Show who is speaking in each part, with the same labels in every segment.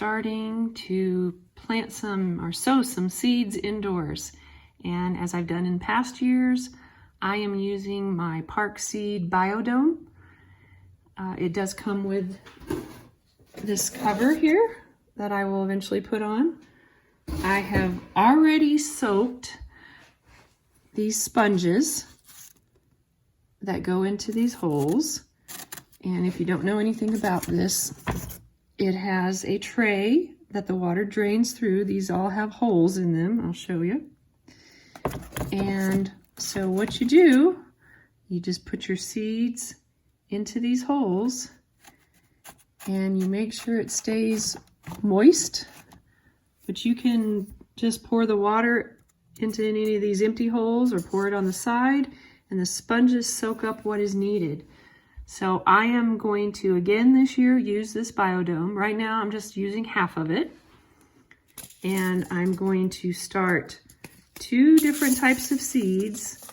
Speaker 1: starting to plant some or sow some seeds indoors. And as I've done in past years, I am using my Park Seed Biodome. It does come with this cover here that I will eventually put on. I have already soaked these sponges that go into these holes. And if you don't know anything about this, it has a tray that the water drains through. These all have holes in them. I'll show you. And so what you do, you just put your seeds into these holes and you make sure it stays moist, but you can just pour the water into any of these empty holes or pour it on the side, and the sponges soak up what is needed. So I am going to, again this year, use this Biodome. Right now I'm just using half of it, and I'm going to start 2 different types of seeds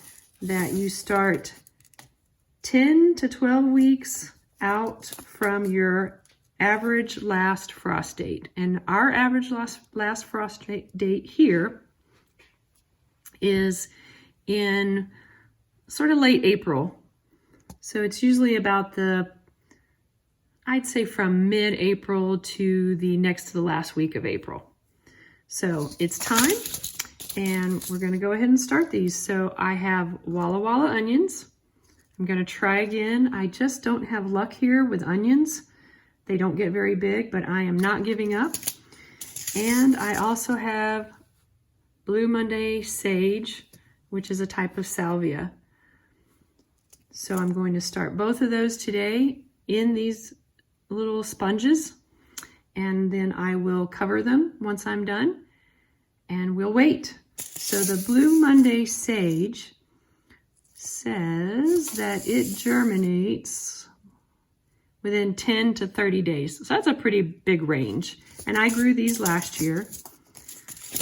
Speaker 1: that you start 10 to 12 weeks out from your average last frost date. And our average last frost date here is in sort of late April. So it's usually about I'd say from mid-April to the next to the last week of April. So it's time, and we're gonna go ahead and start these. So I have Walla Walla onions. I'm gonna try again. I just don't have luck here with onions. They don't get very big, but I am not giving up. And I also have Blue Monday sage, which is a type of salvia. So I'm going to start both of those today in these little sponges, and then I will cover them once I'm done, and we'll wait. So the Blue Monday sage says that it germinates within 10 to 30 days. So that's a pretty big range. And I grew these last year.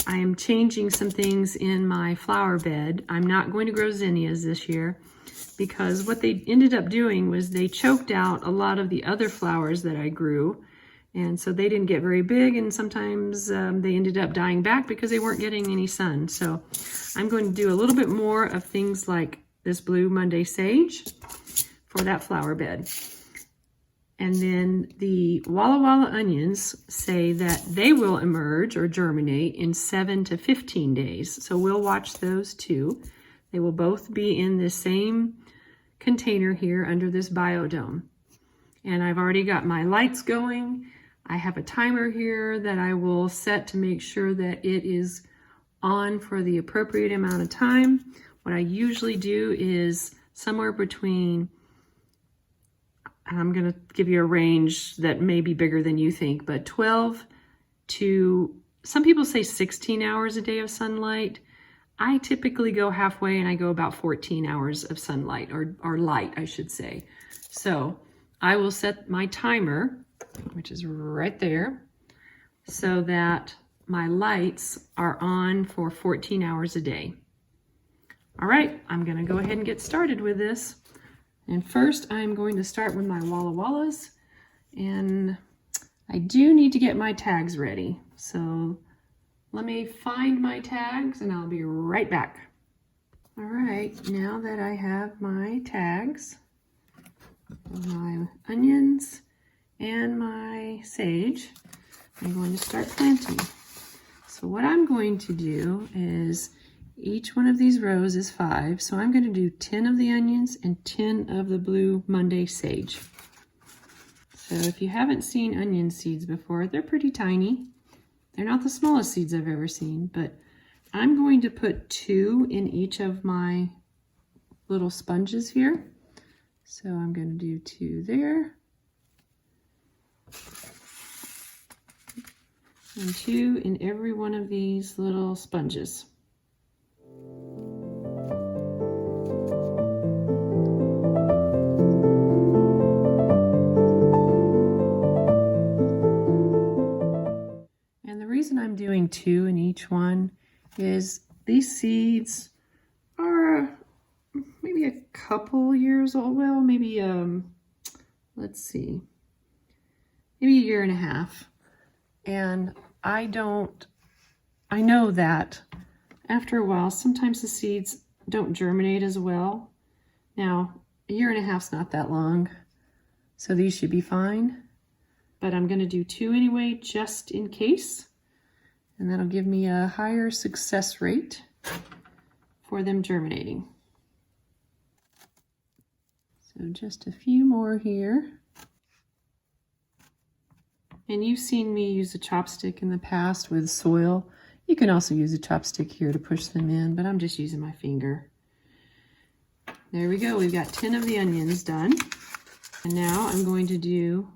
Speaker 1: I am changing some things in my flower bed. I'm not going to grow zinnias this year because what they ended up doing was they choked out a lot of the other flowers that I grew. And so they didn't get very big, and sometimes they ended up dying back because they weren't getting any sun. So I'm going to do a little bit more of things like this Blue Monday sage for that flower bed. And then the Walla Walla onions say that they will emerge or germinate in 7 to 15 days. So we'll watch those too. They will both be in the same container here under this Biodome. And I've already got my lights going. I have a timer here that I will set to make sure that it is on for the appropriate amount of time. What I usually do is somewhere between, I'm going to give you a range that may be bigger than you think, but 12 to, some people say 16 hours a day of sunlight. I typically go halfway, and I go about 14 hours of sunlight, or light, I should say. So I will set my timer, which is right there, so that my lights are on for 14 hours a day. All right, I'm gonna go ahead and get started with this. And first I'm going to start with my Walla Wallas, and I do need to get my tags ready. So let me find my tags and I'll be right back. All right, now that I have my tags, my onions and my sage, I'm going to start planting. So what I'm going to do is, each one of these rows is 5, so I'm going to do 10 of the onions and 10 of the Blue Monday sage. So if you haven't seen onion seeds before, they're pretty tiny. They're not the smallest seeds I've ever seen, but I'm going to put 2 in each of my little sponges here. So I'm going to do 2 there, and 2 in every one of these little sponges. And the reason I'm doing 2 in each one is these seeds are maybe a couple years old. Well, maybe, let's see, maybe a year and a half. And I know that after a while, sometimes the seeds don't germinate as well. Now, a year and a half's not that long, so these should be fine. But I'm going to do 2 anyway, just in case. And that'll give me a higher success rate for them germinating. So just a few more here. And you've seen me use a chopstick in the past with soil. You can also use a chopstick here to push them in, but I'm just using my finger. There we go, we've got 10 of the onions done. And now I'm going to do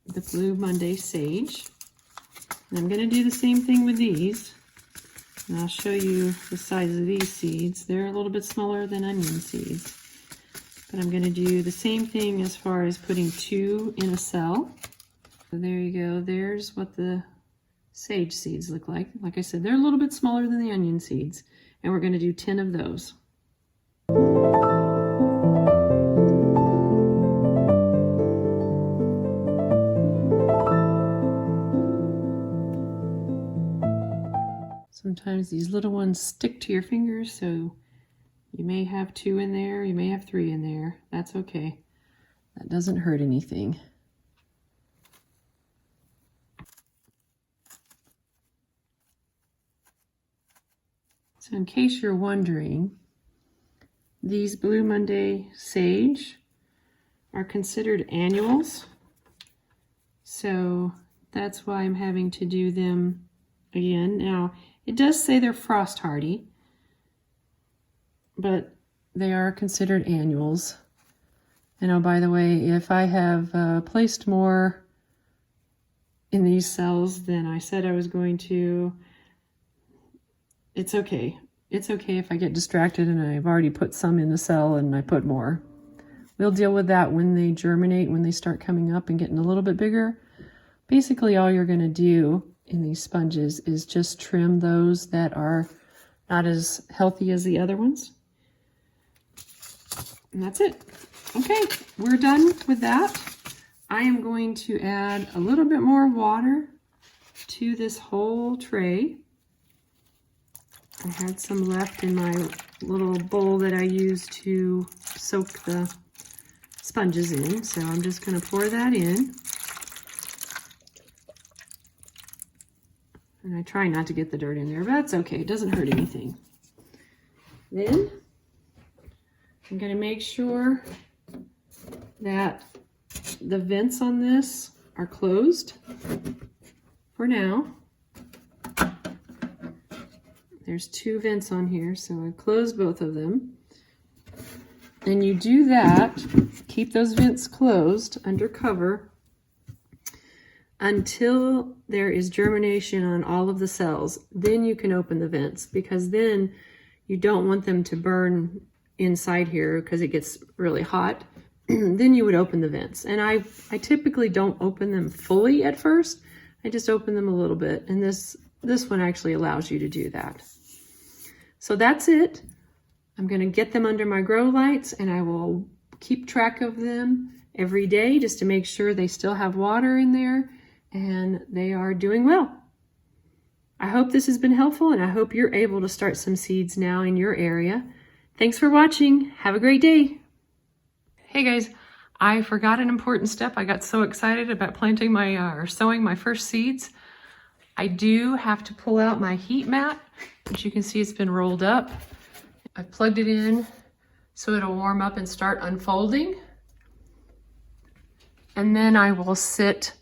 Speaker 1: the Blue Monday sage. And I'm going to do the same thing with these. And I'll show you the size of these seeds. They're a little bit smaller than onion seeds. But I'm going to do the same thing as far as putting 2 in a cell. So there you go. There's what the sage seeds look like. Like I said, they're a little bit smaller than the onion seeds. And we're going to do 10 of those. Sometimes these little ones stick to your fingers, so you may have 2 in there, you may have 3 in there. That's okay. That doesn't hurt anything. So in case you're wondering, these Blue Monday sage are considered annuals. So that's why I'm having to do them again. Now, it does say they're frost hardy, but they are considered annuals. And oh, by the way, if I have placed more in these cells than I said I was going to, it's okay. It's okay if I get distracted and I've already put some in the cell and I put more. We'll deal with that when they germinate, when they start coming up and getting a little bit bigger. Basically, all you're going to do in these sponges is just trim those that are not as healthy as the other ones. And that's it. Okay, we're done with that. I am going to add a little bit more water to this whole tray. I had some left in my little bowl that I use to soak the sponges in, so I'm just going to pour that in. And I try not to get the dirt in there, but that's okay. It doesn't hurt anything. Then I'm going to make sure that the vents on this are closed for now. There's 2 vents on here, so I closed both of them. And you do that, keep those vents closed under cover until there is germination on all of the cells. Then you can open the vents, because then you don't want them to burn inside here because it gets really hot. Then you would open the vents. And I typically don't open them fully at first. I just open them a little bit. And this one actually allows you to do that. So that's it. I'm going to get them under my grow lights, and I will keep track of them every day just to make sure they still have water in there and they are doing well. I hope this has been helpful, and I hope you're able to start some seeds now in your area. Thanks for watching. Have a great day. Hey guys, I forgot an important step. I got so excited about planting or sowing my first seeds. I do have to pull out my heat mat, which you can see it's been rolled up. I plugged it in so it'll warm up and start unfolding. And then I will sit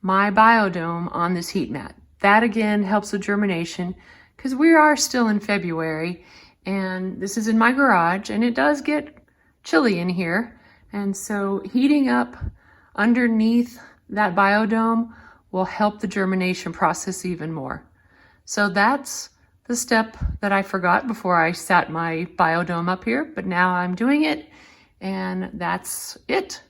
Speaker 1: my biodome on this heat mat. That again helps with germination, because we are still in February and this is in my garage and it does get chilly in here. And so heating up underneath that biodome will help the germination process even more. So that's the step that I forgot before I sat my biodome up here, but now I'm doing it, and that's it.